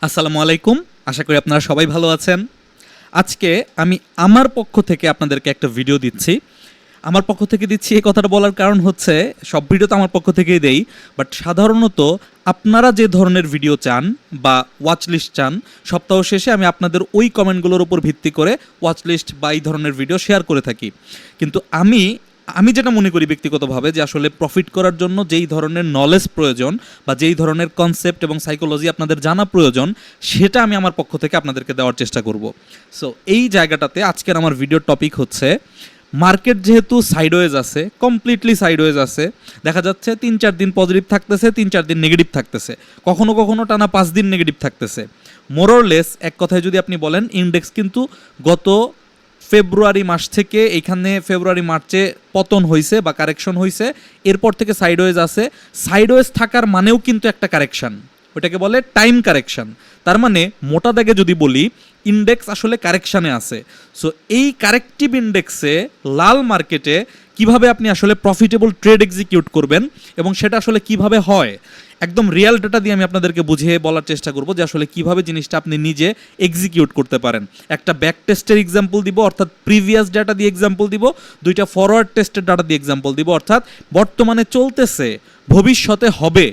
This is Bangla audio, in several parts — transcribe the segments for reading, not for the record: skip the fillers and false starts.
আসসালামু আলাইকুম। আশা করি আপনারা সবাই ভালো আছেন। আজকে আমি আমার পক্ষ থেকে আপনাদেরকে একটা ভিডিও দিচ্ছি। আমার পক্ষ থেকে দিচ্ছি এই কথাটা বলার কারণ হচ্ছে, সব ভিডিও তো আমার পক্ষ থেকেই দেই, বাট সাধারণত আপনারা যে ধরনের ভিডিও চান বা ওয়াচ লিস্ট চান, সপ্তাহ শেষে আমি আপনাদের ওই কমেন্টগুলোর উপর ভিত্তি করে ওয়াচ লিস্ট বা এই ধরনের ভিডিও শেয়ার করে থাকি। কিন্তু আমি যেটা মনে করি ব্যক্তিগতভাবে, যে আসলে প্রফিট করার জন্য যেই ধরনের নলেজ প্রয়োজন বা যেই ধরনের কনসেপ্ট এবং সাইকোলজি আপনাদের জানা প্রয়োজন, সেটা আমি আমার পক্ষ থেকে আপনাদেরকে দেওয়ার চেষ্টা করব। সো এই জায়গাটাতে আজকের আমার ভিডিওর টপিক হচ্ছে, মার্কেট যেহেতু সাইডওয়েজ আছে, কমপ্লিটলি সাইডওয়েজ আছে, দেখা যাচ্ছে 3-4 দিন পজিটিভ থাকতেছে, 3-4 দিন নেগেটিভ থাকতেছে, কখনো কখনো টানা 5 দিন নেগেটিভ থাকতেছে। মোরলেস এক কথায় যদি আপনি বলেন, ইন্ডেক্স কিন্তু গত ফেব্রুয়ারি মাস থেকে এইখানে ফেব্রুয়ারি মার্চে পতন হয়েছে বা কারেকশন হয়েছে, এরপর থেকে সাইডওয়েজ আছে। সাইডওয়েজ থাকার মানেও কিন্তু একটা কারেকশন, ওটাকে বলে টাইম কারেকশন। তার মানে মোটা দাগে যদি বলি, ইন্ডেক্স আসলে কারেকশানে আছে। সো এই কারেক্টিভ ইন্ডেক্সে লাল মার্কেটে কিভাবে আপনি আসলে প্রফিটেবল ট্রেড এক্সিকিউট করবেন এবং সেটা আসলে কিভাবে হয়, একদম রিয়েল ডাটা দিয়ে আমি আপনাদেরকে বুঝিয়ে বলার চেষ্টা করব যে আসলে কিভাবে জিনিসটা আপনি নিজে এক্সিকিউট করতে পারেন। একটা ব্যাক টেস্টের এক্সাম্পল দিব, অর্থাৎ প্রিভিয়াস ডাটা দিয়ে এক্সাম্পল দিব, দুইটা ফরওয়ার্ড টেস্টের ডাটা দিয়ে এক্সাম্পল দিব, অর্থাৎ বর্তমানে চলতেছে, ভবিষ্যতে হবে,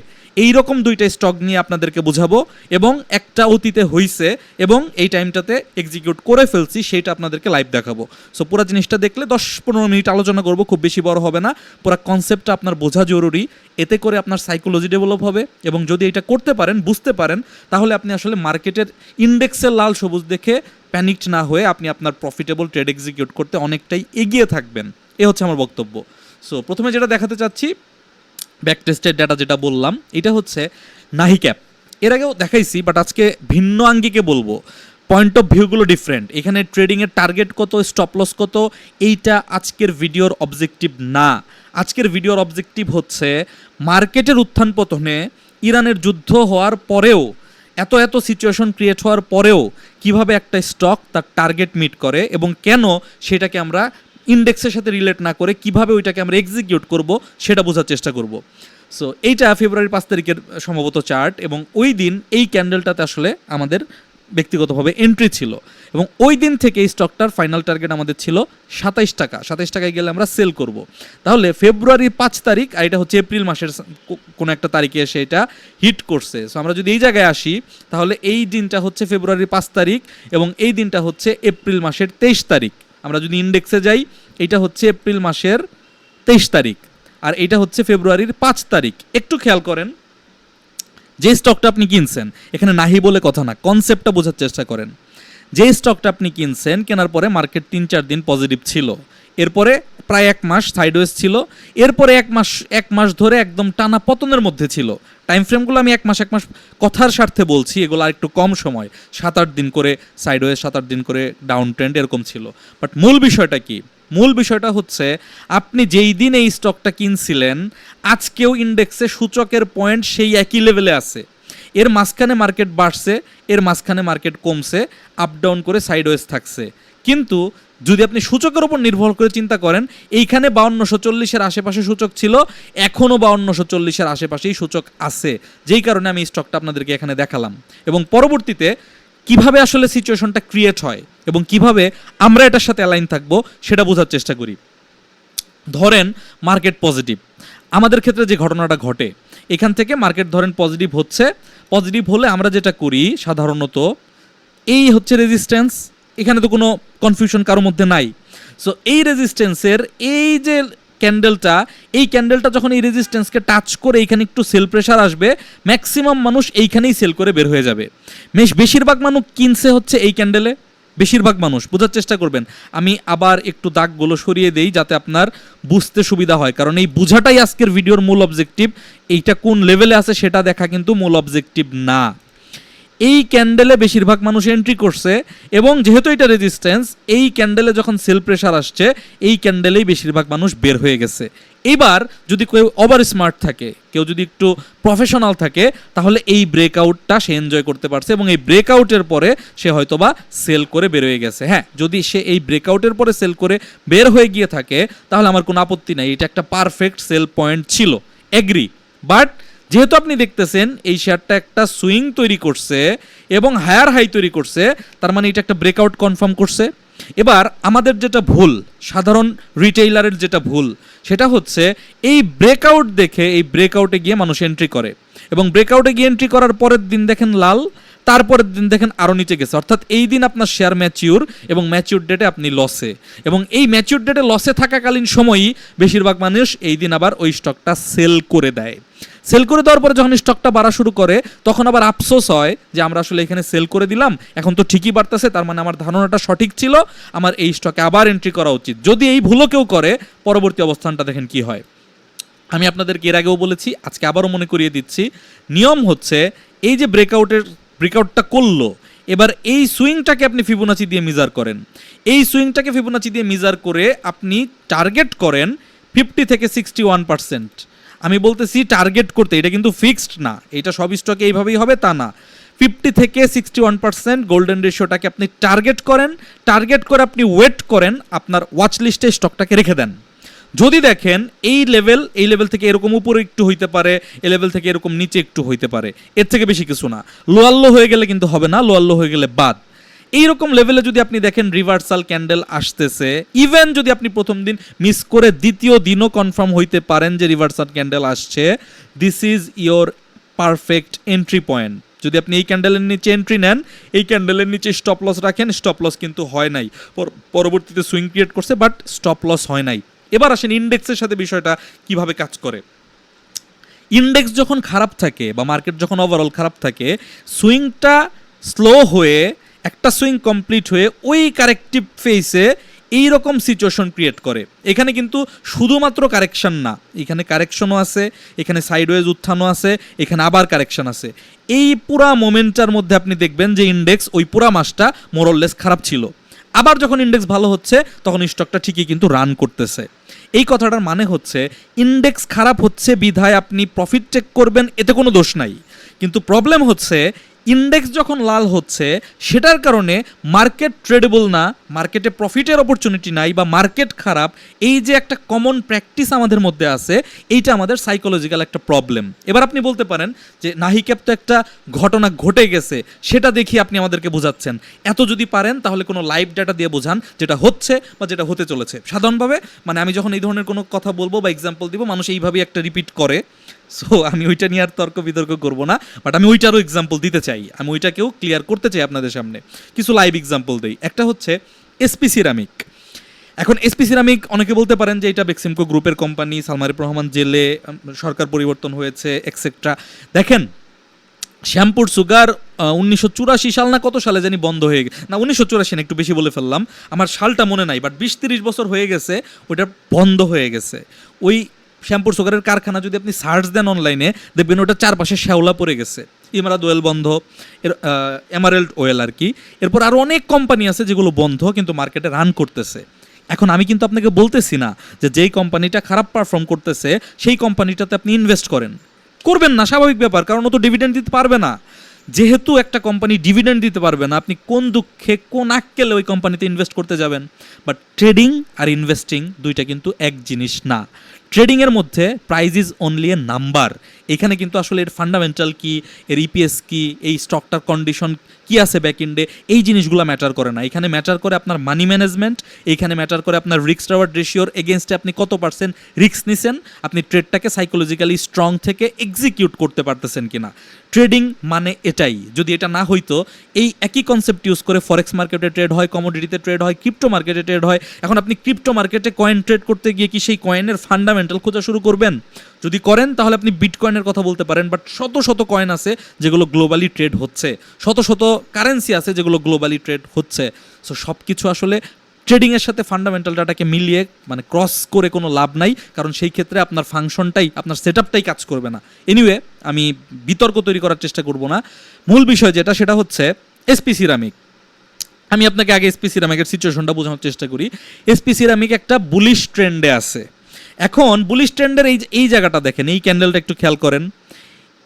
এই রকম দুইটা স্টক নিয়ে আপনাদেরকে বোঝাবো, এবং একটা অতীতে হইছে এবং এই টাইমটাতে এক্সিকিউট করে ফেলছি, সেইটা আপনাদেরকে লাইভ দেখাবো। সো পুরো জিনিসটা দেখলে 10-15 মিনিট আলোচনা করব, খুব বেশি বড় হবে না। পুরো কনসেপ্টটা আপনার বোঝা জরুরি, এতে করে আপনার সাইকোলজি ডেভেলপ হবে, এবং যদি এটা করতে পারেন, বুঝতে পারেন, তাহলে আপনি আসলে মার্কেটের ইন্ডেক্সের লাল সবুজ দেখে প্যানিকড না হয়ে আপনি আপনার প্রফিটেবল ট্রেড এক্সিকিউট করতে অনেকটাই এগিয়ে থাকবেন। এ হচ্ছে আমার বক্তব্য। সো প্রথমে যেটা দেখাতে চাচ্ছি, ব্যাক টেস্টের ডাটা যেটা বললাম, এটা হচ্ছে নাহি ক্যাপ। এর আগেও দেখাইছি, বাট আজকে ভিন্ন আঙ্গিকে বলবো, পয়েন্ট অফ ভিউগুলো ডিফারেন্ট। এখানে ট্রেডিংয়ের টার্গেট কত, স্টপ লস কত, এইটা আজকের ভিডিওর অবজেক্টিভ না। আজকের ভিডিওর অবজেক্টিভ হচ্ছে, মার্কেটের উত্থান পতনে, ইরানের যুদ্ধ হওয়ার পরেও, এত এত সিচুয়েশন ক্রিয়েট হওয়ার পরেও কিভাবে একটা স্টক তার টার্গেট মিট করে, এবং কেন সেটাকে আমরা ইন্ডেক্সের সাথে রিলেট না করে কিভাবে ওইটাকে আমরা এক্সিকিউট করব, সেটা বোঝার চেষ্টা করব। সো এইটা ফেব্রুয়ারির 5 তারিখের সম্ভবত চার্ট, এবং ওই দিন এই ক্যান্ডেলটাতে আসলে আমাদের ব্যক্তিগতভাবে এন্ট্রি ছিল, এবং ওই দিন থেকে এই স্টকটার ফাইনাল টার্গেট আমাদের ছিল 27 টাকা। 27 টাকায় গেলে আমরা সেল করব। তাহলে ফেব্রুয়ারির 5 তারিখ, আর এটা হচ্ছে এপ্রিল মাসের কোনো একটা তারিখে এসে এটা হিট করছে। সো আমরা যদি এই জায়গায় আসি, তাহলে এই দিনটা হচ্ছে ফেব্রুয়ারির 5 তারিখ, এবং এই দিনটা হচ্ছে এপ্রিল মাসের 23 তারিখ। আমরা যদি ইন্ডেক্সে যাই, এটা হচ্ছে এপ্রিল মাসের 23 তারিখ, আর এটা হচ্ছে ফেব্রুয়ারির 5 তারিখ। একটু খেয়াল করেন, যে স্টকটা আপনি কিনছেন, এখানে নাহি বলে কথা না, কনসেপ্টটা বোঝার চেষ্টা করেন। যে স্টকটা আপনি কিনছেন, কেনার পরে মার্কেট 3-4 দিন পজিটিভ ছিল, এরপরে প্রায় 1 মাস সাইডওয়েজ ছিল, এরপরে এক মাস ধরে একদম টানা পতনের মধ্যে ছিল। টাইম ফ্রেমগুলো আমি এক মাস কথার স্বার্থে বলছি, এগুলো আর একটু কম সময়, 7-8 দিন করে সাইডওয়েজ, 7-8 দিন করে ডাউন ট্রেন্ড, এরকম ছিল। বাট মূল বিষয়টা কি? মূল বিষয়টা হচ্ছে, আপনি যেই দিন এই স্টকটা কিনছিলেন, আজকেও ইন্ডেক্সে সূচকের পয়েন্ট সেই একই লেভেলে আছে। এর মাঝখানে মার্কেট বাড়ছে, এর মাঝখানে মার্কেট কমছে, আপ ডাউন করে সাইডওয়েজ থাকছে। কিন্তু যদি আপনি সূচকের উপর নির্ভর করে চিন্তা করেন, এইখানে 5240-এর আশেপাশে সূচক ছিল, এখনও 5240-এর আশেপাশেই সূচক আছে, যেই কারণে আমি স্টকটা আপনাদেরকে এখানে দেখালাম, এবং পরবর্তীতে কিভাবে আসলে সিচুয়েশনটা ক্রিয়েট হয় এবং কিভাবে আমরা এটার সাথে অ্যালাইন থাকবো, সেটা বোঝার চেষ্টা করি। ধরেন মার্কেট পজিটিভ, আমাদের ক্ষেত্রে যে ঘটনাটা ঘটে, এখান থেকে মার্কেট ধরেন পজিটিভ হচ্ছে, পজিটিভ হলে আমরা যেটা করি সাধারণত, এই হচ্ছে রেজিস্ট্যান্স, এখানে তো কোনো কনফিউশন কারোর মধ্যে নাই। সো এই রেজিস্ট্যান্সের এই যে ক্যান্ডেলটা, এই ক্যান্ডেলটা যখন এই রেজিস্ট্যান্সকে টাচ করে এইখানে একটু সেল প্রেশার আসবে, ম্যাক্সিমাম মানুষ এইখানেই সেল করে বের হয়ে যাবে। বেশিরভাগ মানুষ কিনছে হচ্ছে এই ক্যান্ডেলে, বেশিরভাগ মানুষ। বোঝার চেষ্টা করবেন, আমি আবার একটু দাগগুলো সরিয়ে দেই যাতে আপনার বুঝতে সুবিধা হয়, কারণ এই বোঝাটাই আজকের ভিডিওর মূল অবজেক্টিভ। এইটা কোন লেভেলে আছে সেটা দেখা কিন্তু মূল অবজেক্টিভ না। এই ক্যান্ডেলে বেশিরভাগ মানুষ এন্ট্রি করছে, এবং যেহেতু এটা রেজিস্ট্যান্স, এই ক্যান্ডেলে যখন সেল প্রেশার আসছে, এই ক্যান্ডেলেই বেশিরভাগ মানুষ বের হয়ে গেছে। এবার যদি কেউ ওভার স্মার্ট থাকে, কেউ যদি একটু প্রফেশনাল থাকে, তাহলে এই ব্রেকআউটটা সে এনজয় করতে পারছে, এবং এই ব্রেকআউটের পরে সে হয়তোবা সেল করে বের হয়ে গেছে। হ্যাঁ, যদি সে এই ব্রেকআউটের পরে সেল করে বের হয়ে গিয়ে থাকে, তাহলে আমার কোনো আপত্তি নাই, এটা একটা পারফেক্ট সেল পয়েন্ট ছিল, এগ্রি। বাট যেহেতু আপনি দেখতেছেন এই শেয়ারটা একটা সুইং তৈরি করছে এবং হায়ার হাই তৈরি করছে, তার মানে এটা একটা ব্রেকআউট কনফার্ম করছে। এবার আমাদের যেটা ভুল, সাধারণ রিটেইলারের যেটা ভুল, সেটা হচ্ছে এই ব্রেকআউট দেখে এই ব্রেকআউটে গিয়ে মানুষ এন্ট্রি করে, এবং ব্রেকআউটে গিয়ে এন্ট্রি করার পরের দিন দেখেন লাল, তারপরের দিন দেখেন আরও নিচে গেছে, অর্থাৎ এই দিন আপনার শেয়ার ম্যাচিউর এবং ম্যাচিউর ডেটে আপনি লসে, এবং এই ম্যাচিউর ডেটে লসে থাকাকালীন সময়ই বেশিরভাগ মানুষ এই দিন আবার ওই স্টকটা সেল করে দেয়। সেল করে দেওয়ার পরে যখন স্টকটা বাড়া শুরু করে তখন আবার আফসোস হয় যে আমরা আসলে এখানে সেল করে দিলাম, এখন তো ঠিকই বাড়তেছে, তার মানে আমার ধারণাটা সঠিক ছিল, আমার এই স্টকে আবার এন্ট্রি করা উচিত। যদি এই ভুলও কেউ করে, পরবর্তী অবস্থানটা দেখেন কি হয়। আমি আপনাদেরকে এর আগেও বলেছি, আজকে আবারও মনে করিয়ে দিচ্ছি, নিয়ম হচ্ছে এই যে ব্রেকআউটটা করলো, এবার এই সুইংটাকে আপনি ফিবোনাচি দিয়ে মেজার করেন। এই সুইংটাকে ফিবোনাচি দিয়ে মেজার করে আপনি টার্গেট করেন 50 থেকে 61%। আমি বলতেছি টার্গেট করতে, এটা কিন্তু ফিক্সড না, এটা সব স্টকে এইভাবেই হবে তা না। 50 থেকে 61% গোল্ডেন রেশিওটাকে আপনি টার্গেট করেন, টার্গেট করে আপনি ওয়েট করেন, আপনার ওয়াচ লিস্টে স্টকটাকে রেখে দেন। যদি দেখেন এই লেভেল থেকে এরকম উপরে একটু হইতে পারে, এই লেভেল থেকে এরকম নিচে একটু হইতে পারে, এর থেকে বেশি কিছু না। লোয়াল্লো হয়ে গেলে কিন্তু হবে না, লোয়াল্লো হয়ে গেলে বাদ। এইরকম লেভেলে যদি আপনি দেখেন রিভার্সাল ক্যান্ডেল আসতেছে, ইভেন যদি আপনি প্রথম দিন মিস করে দ্বিতীয় দিনও কনফার্ম হইতে পারেন যে রিভার্সাল ক্যান্ডেল আসছে, this is your perfect entry point. যদি আপনি এই ক্যান্ডেলের নিচে এন্ট্রি নেন, এই ক্যান্ডেলের নিচে স্টপ লস রাখেন, স্টপ লস কিন্তু হয় নাই, পরবর্তীতে সুইং ক্রিয়েট করছে বাট স্টপ লস হয় নাই। এবার আসেন ইন্ডেক্সের সাথে বিষয়টা কিভাবে কাজ করে। ইন্ডেক্স যখন খারাপ থাকে বা মার্কেট যখন ওভারঅল খারাপ থাকে, সুইংটা স্লো হয়ে একটা সুইং কমপ্লিট হয়ে ওই কারেক্টিভ ফেসে এইরকম সিচুয়েশন ক্রিয়েট করে। এখানে কিন্তু শুধুমাত্র কারেকশন না, এখানে কারেকশনও আছে, এখানে সাইডওয়েজ উত্থানও আছে, এখানে আবার কারেকশন আছে। এই পুরা মোমেন্টার মধ্যে আপনি দেখবেন যে ইন্ডেক্স ওই পুরা মাসটা মোরললেস খারাপ ছিল, আবার যখন ইন্ডেক্স ভালো হচ্ছে তখন স্টকটা ঠিকই কিন্তু রান করতেছে। এই কথাটার মানে হচ্ছে ইন্ডেক্স খারাপ হচ্ছে বিধায় আপনি প্রফিট টেক করবেন, এতে কোনো দোষ নাই। কিন্তু প্রবলেম হচ্ছে ইন্ডেক্স যখন লাল হচ্ছে সেটার কারণে মার্কেট ট্রেডেবল না, মার্কেটে প্রফিটের অপরচুনিটি নাই, বা মার্কেট খারাপ, এই যে একটা কমন প্র্যাকটিস আমাদের মধ্যে আছে, এইটা আমাদের সাইকোলজিক্যাল একটা প্রবলেম। এবার আপনি বলতে পারেন যে নাহিক্যাপ তো একটা ঘটনা ঘটে গেছে, সেটা দেখি আপনি আমাদেরকে বোঝাচ্ছেন। এত যদি পারেন তাহলে কোনো লাইভ ডাটা দিয়ে বোঝান যেটা হচ্ছে বা যেটা হতে চলেছে। সাধারণভাবে মানে আমি যখন এই ধরনের কোনো কথা বলবো বা এক্সাম্পল দিব, মানুষ এইভাবেই একটা রিপিট করে। সো আমি ওইটা নিয়ে আর তর্ক বিতর্ক করবো না, বাট আমি ওইটারও এক্সাম্পল দিতে চাই, আমি ওইটাকেও ক্লিয়ার করতে চাই আপনাদের সামনে। কিছু লাইভ এক্সাম্পল দেই। একটা হচ্ছে এসপি সিরামিক। এখন এসপি সিরামিক অনেকে বলতে পারেন যে এটা বেক্সিমকো গ্রুপের কোম্পানি, সালমান এফ রহমান জেলে, সরকার পরিবর্তন হয়েছে এক্সেট্রা। দেখেন শ্যামপুর সুগার 1984 সাল না কত সালে জানি বন্ধ হয়ে গেছে, না 1984 না, একটু বেশি বলে ফেললাম, আমার সালটা মনে নাই, বাট 20-30 বছর হয়ে গেছে ওইটা বন্ধ হয়ে গেছে। ওই শ্যামপুর সুগারের কারখানা যদি আপনি সার্চ দেন অনলাইনে, দেখবেন ওটা চারপাশে শ্যাওলা পড়ে গেছে। ইমারাত ওয়েল বন্ধ, এমারেল্ড ওয়েল আর কি। এরপর আরও অনেক কোম্পানি আছে যেগুলো বন্ধ কিন্তু মার্কেটে রান করতেছে। এখন আমি কিন্তু আপনাকে বলতেছি না যে যেই কোম্পানিটা খারাপ পারফর্ম করতেছে সেই কোম্পানিটাতে আপনি ইনভেস্ট করবেন না, স্বাভাবিক ব্যাপার, কারণ ও তো ডিভিডেন্ড দিতে পারবে না। যেহেতু একটা কোম্পানি ডিভিডেন্ড দিতে পারবে না, আপনি কোন দুঃখে কোন আক্কেলে ওই কোম্পানিতে ইনভেস্ট করতে যাবেন? বাট ট্রেডিং আর ইনভেস্টিং দুইটা কিন্তু এক জিনিস না। ট্রেডিংয়ের মধ্যে price is only a number. এখানে কিন্তু আসলে এর ফান্ডামেন্টাল কি, এর ইপিএস কি, এই স্টকটার কন্ডিশন কি আছে ব্যাকএন্ডে, এই জিনিসগুলো ম্যাটার করে না। এখানে ম্যাটার করে আপনার মানি ম্যানেজমেন্ট, এইখানে ম্যাটার করে আপনার রিস্ক রিওয়ার্ড রেশিওর এগেনস্টে আপনি কত পার্সেন্ট রিস্ক নিছেন, আপনি ট্রেডটাকে সাইকোলজিক্যালি স্ট্রং থেকে এক্সিকিউট করতে পারতেছেন কিনা। ট্রেডিং মানে এটাই। যদি এটা না হইতো, এই একই কনসেপ্ট ইউজ করে ফরেক্স মার্কেটে ট্রেড হয়, কমোডিটিতে ট্রেড হয়, ক্রিপ্টো মার্কেটে ট্রেড হয়। এখন আপনি ক্রিপ্টো মার্কেটে কয়েন ট্রেড করতে গিয়ে কি সেই কয়েনের ফান্ডামেন্টাল খোঁজা শুরু করবেন? যদি করেন তাহলে আপনি বিটকয়েনের কথা বলতে পারেন, বাট শত শত কয়েন আছে যেগুলো গ্লোবালি ট্রেড হচ্ছে, শত শত কারেন্সি আছে যেগুলো গ্লোবালি ট্রেড হচ্ছে। সো সব কিছু আসলে ট্রেডিংয়ের সাথে ফান্ডামেন্টাল ডাটাকে মিলিয়ে মানে ক্রস করে কোনো লাভ নাই, কারণ সেই ক্ষেত্রে আপনার ফাংশনটাই, আপনার সেটআপটাই কাজ করবে না। এনিওয়ে, আমি বিতর্ক তৈরি করার চেষ্টা করব না। মূল বিষয় যেটা, সেটা হচ্ছে এসপি সিরামিক। আমি আপনাকে আগে এসপি সিরামিকের সিচুয়েশনটা বোঝানোর চেষ্টা করি। এসপি সিরামিক একটা বুলিশ ট্রেন্ডে আছে। এখন বুলিশ ট্রেন্ডের এই জায়গাটা দেখেন, এই ক্যান্ডেলটা একটু খেয়াল করেন।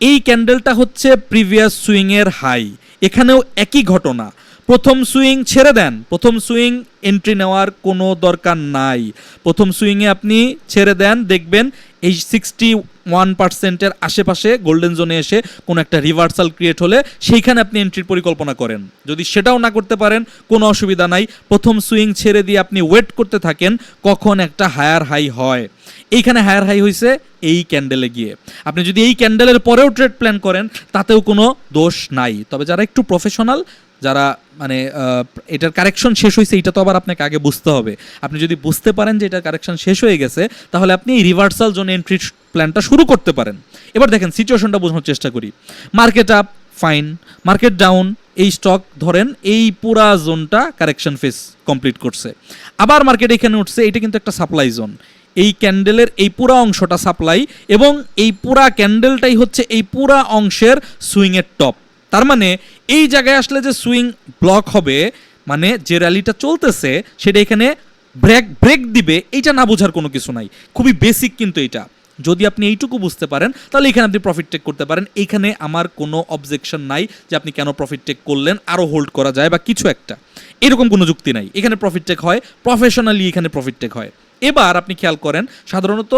এই ক্যান্ডেলটা হচ্ছে প্রিভিয়াস সুইংয়ের হাই। এখানেও একই ঘটনা, প্রথম সুইং ছেড়ে দেন, প্রথম সুইং এন্ট্রি নেওয়ার কোনো দরকার নাই। প্রথম সুইংয়ে আপনি ছেড়ে দেন, দেখবেন এই 1%-এর আশেপাশে গোল্ডেন জোনে এসে কোনো একটা রিভার্সাল ক্রিয়েট হলে সেইখানে আপনি এন্ট্রির পরিকল্পনা করেন। যদি সেটাও না করতে পারেন কোনো অসুবিধা নাই, প্রথম সুইং ছেড়ে দিয়ে আপনি ওয়েট করতে থাকেন কখন একটা হায়ার হাই হয়। এইখানে হায়ার হাই হয়েছে এই ক্যান্ডেলে গিয়ে, আপনি যদি এই ক্যান্ডেলের পরেও ট্রেড প্ল্যান করেন তাতেও কোনো দোষ নাই। তবে যারা একটু প্রফেশনাল, যারা মানে এটার কারেকশন শেষ হয়েছে এটা তো আবার আপনাকে আগে বুঝতে হবে। আপনি যদি বুঝতে পারেন যে এটার কারেকশন শেষ হয়ে গেছে তাহলে আপনি এই রিভার্সাল জোন এন্ট্রি প্ল্যানটা শুরু করতে পারেন। এবার দেখেন সিচুয়েশনটা বোঝানোর চেষ্টা করি। Market up, fine, market down, এই স্টক ধরেন এই পুরা জোনটা কারেকশন ফেস কমপ্লিট করছে, আবার মার্কেট এখানে উঠছে, এটা কিন্তু একটা সাপ্লাই জোন। এই ক্যান্ডেলের এই পুরা অংশটা সাপ্লাই এবং এই পুরা ক্যান্ডেলটাই হচ্ছে এই পুরা অংশের সুইংয়ের টপ। তার মানে এই জায়গায় আসলে যে সুইং ব্লক হবে, মানে যে র্যালিটা চলতেছে সেটা এখানে ব্রেক দিবে, এইটা না বোঝার কোনো কিছু নাই, খুবই বেসিক কিন্তু এটা। যদি আপনি এইটুকু বুঝতে পারেন তাহলে এখানে আপনি প্রফিট টেক করতে পারেন। এইখানে আমার কোনো অবজেকশন নাই যে আপনি কেন প্রফিট টেক করলেন, আরও হোল্ড করা যায় বা কিছু একটা, এরকম কোনো যুক্তি নাই। এখানে প্রফিট টেক হয় প্রফেশনালি, এখানে প্রফিট টেক হয়। এবার আপনি খেয়াল করেন, সাধারণত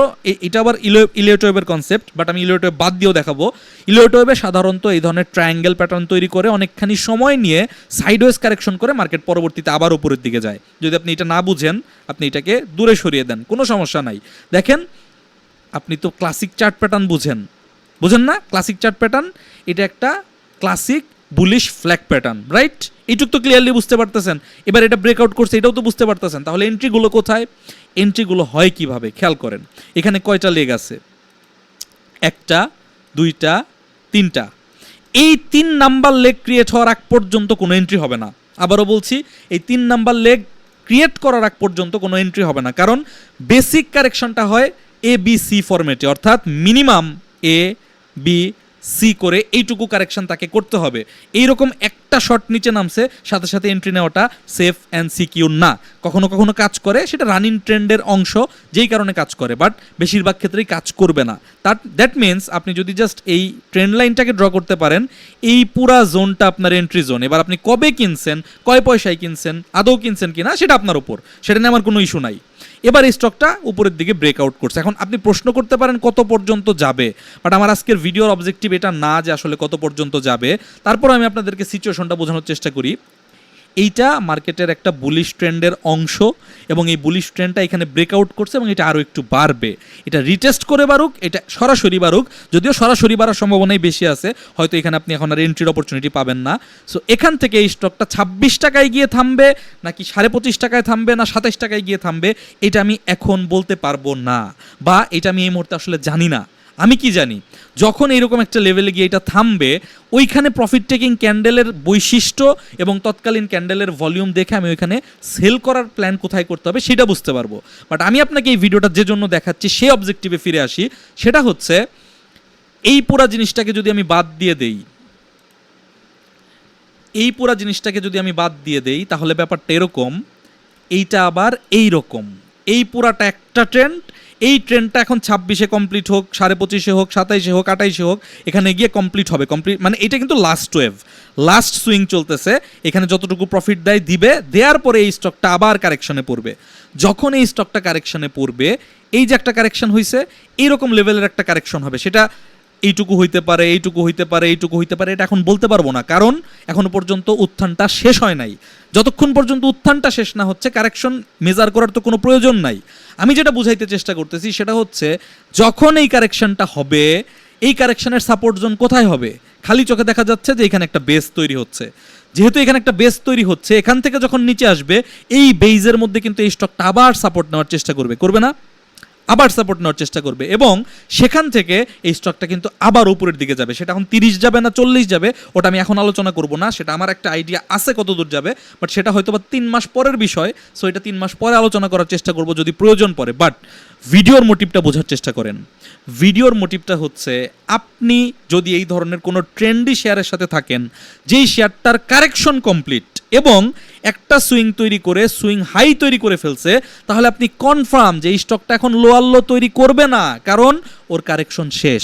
এটা আবার ইলিয়ট ওয়েবের কনসেপ্ট, বাট আমি ইলিয়ট ওয়েব বাদ দিয়েও দেখাবো। ইলিয়ট ওয়েবে সাধারণত এই ধরনের ট্রায়াঙ্গেল প্যাটার্ন তৈরি করে অনেকখানি সময় নিয়ে সাইডওয়েজ কারেকশন করে মার্কেট পরবর্তীতে আবার উপরের দিকে যায়। যদি আপনি এটা না বুঝেন, আপনি এটাকে দূরে সরিয়ে দেন, কোনো সমস্যা নাই। দেখেন, আপনি তো ক্লাসিক চার্ট প্যাটার্ন বুঝেন না? ক্লাসিক চার্ট প্যাটার্ন এটা একটা classic bullish flag pattern, right? এইটুক তো ক্লিয়ারলি বুঝতে পারতেছেন। এবার এটা ব্রেকআউট করছে, এটাও তো বুঝতে পারতেছেন। তাহলে এন্ট্রিগুলো কোথায়, এন্ট্রিগুলো হয় কিভাবে খেয়াল করেন। এখানে কয়টা লেগ আছে? একটা, দুইটা, তিনটা। এই 3 নাম্বার লেগ ক্রিয়েট হওয়ার আগ পর্যন্ত কোনো এন্ট্রি হবে না। আবারও বলছি, এই 3 নাম্বার লেগ ক্রিয়েট করার আগ পর্যন্ত কোনো এন্ট্রি হবে না, কারণ বেসিক কারেকশনটা হয় ABC ফরম্যাটে, অর্থাৎ মিনিমাম AB সি করে এইটুকু কারেকশন তাকে করতে হবে। এইরকম একটা শট নিচে নামছে, সাথে সাথে এন্ট্রি নেওয়াটা সেফ অ্যান্ড সিকিউর না। কখনো কখনো কাজ করে, সেটা রানিং ট্রেন্ডের অংশ, যেই কারণে কাজ করে, বাট বেশিরভাগ ক্ষেত্রেই কাজ করবে না। দ্যাট মিনস আপনি যদি জাস্ট এই ট্রেন্ড লাইনটাকে ড্র করতে পারেন, এই পুরা জোনটা আপনার এন্ট্রি জোন। এবার আপনি কবে কিনছেন, কয় পয়সায় কিনছেন, আদৌ কিনছেন কিনা সেটা আপনার উপর, সেটা নিয়ে আমার কোনো ইস্যু নাই। এবার এই স্টকটা উপরের দিকে ব্রেকআউট করছে। এখন আপনি প্রশ্ন করতে পারেন কত পর্যন্ত যাবে, বাট আমার আজকের ভিডিওর অবজেক্টিভ এটা না যে আসলে কত পর্যন্ত যাবে। তারপর আমি আপনাদেরকে সিচুয়েশনটা বোঝানোর চেষ্টা করি। এইটা মার্কেটের একটা বুলিশ ট্রেন্ডের অংশ এবং এই বুলিশ ট্রেন্ডটা এখানে ব্রেকআউট করছে এবং এটা আরও একটু বাড়বে। এটা রিটেস্ট করে বাড়ুক, এটা সরাসরি বাড়ুক, যদিও সরাসরি বাড়ার সম্ভাবনাই বেশি আছে, হয়তো এখানে আপনি এখন আর এন্ট্রির অপরচুনিটি পাবেন না। সো এখান থেকে এই স্টকটা 26 টাকায় গিয়ে থামবে নাকি 25.5 টাকায় থামবে না 27 টাকায় গিয়ে থামবে, এটা আমি এখন বলতে পারবো না, বা এটা আমি এই মুহূর্তে আসলে জানি না। আমি কি জানি, যখন এইরকম একটা লেভেলে গিয়ে এটা থামবে, ওইখানে প্রফিট টেকিং ক্যান্ডেলের বৈশিষ্ট্য এবং তৎকালীন ক্যান্ডেলের ভলিউম দেখে আমি ওইখানে সেল করার প্ল্যান কোথায় করতে হবে সেটা বুঝতে পারবো। বাট আমি আপনাকে এই ভিডিওটা যে জন্য দেখাচ্ছি, সেই অবজেক্টিভে ফিরে আসি। সেটা হচ্ছে, এই পুরা জিনিসটাকে যদি আমি বাদ দিয়ে দেই, তাহলে ব্যাপারটা এরকম, এইটা আবার এই রকম, এই পুরাটা একটা ট্রেন্ড, এই ট্রেন্ডটা এখন 26-এ কমপ্লিট হোক, 25.5-এ হোক, 27-এ হোক, 28-এ হোক, এখানে গিয়ে কমপ্লিট হবে। মানে এটা কিন্তু লাস্ট ওয়েভ, লাস্ট সুইং চলতেছে। এখানে যতটুকু প্রফিট দেওয়ার পরে এই স্টকটা আবার কারেকশনে পড়বে। যখন এই স্টকটা কারেকশনে পড়বে, এই যে একটা কারেকশন হয়েছে, এইরকম লেভেলের একটা কারেকশন হবে। সেটা এইটুকু হইতে পারে, এইটুকু হইতে পারে, এইটুকু হইতে পারে, এটা এখন বলতে পারবো না, কারণ এখনো পর্যন্ত উত্থানটা শেষ হয় নাই। যতক্ষণ পর্যন্ত উত্থানটা শেষ না হচ্ছে, কারেকশন মেজার করার তো কোনো প্রয়োজন নাই। আমি যেটা বুঝাইতে চেষ্টা করতেছি সেটা হচ্ছে, যখন এই কারেকশনটা হবে, এই কারেকশনের সাপোর্ট জোন কোথায় হবে? খালি চোখে দেখা যাচ্ছে যে এখানে একটা বেস তৈরি হচ্ছে। যেহেতু এখানে একটা বেস তৈরি হচ্ছে, এখান থেকে যখন নিচে আসবে, এই বেইজের মধ্যে কিন্তু এই স্টকটা আবার সাপোর্ট নেওয়ার চেষ্টা করবে না? আবার সাপোর্ট নেওয়ার চেষ্টা করবে, এবং সেখান থেকে এই স্টকটা কিন্তু আবার উপরের দিকে যাবে। সেটা এখন 30 যাবে না 40 যাবে, ওটা আমি এখন আলোচনা করব না। সেটা আমার একটা আইডিয়া আছে কত দূর যাবে, বাট সেটা হয়তো বা 3 মাস পরের বিষয়। সো এটা 3 মাস পরে আলোচনা করার চেষ্টা করব যদি প্রয়োজন পড়ে। বাট ভিডিওর মোটিভটা বোঝার চেষ্টা করেন। ভিডিওর মোটিভটা হচ্ছে, আপনি যদি এই ধরনের কোনো ট্রেন্ডি শেয়ারের সাথে থাকেন, যেই শেয়ারটার কারেকশন কমপ্লিট এবং একটা সুইং তৈরি করে, সুইং হাই তৈরি করে ফেলছে, তাহলে আপনি কনফার্ম যে এই স্টকটা এখন লোয়ার লো তৈরি করবে না, কারণ ওর কারেকশন শেষ।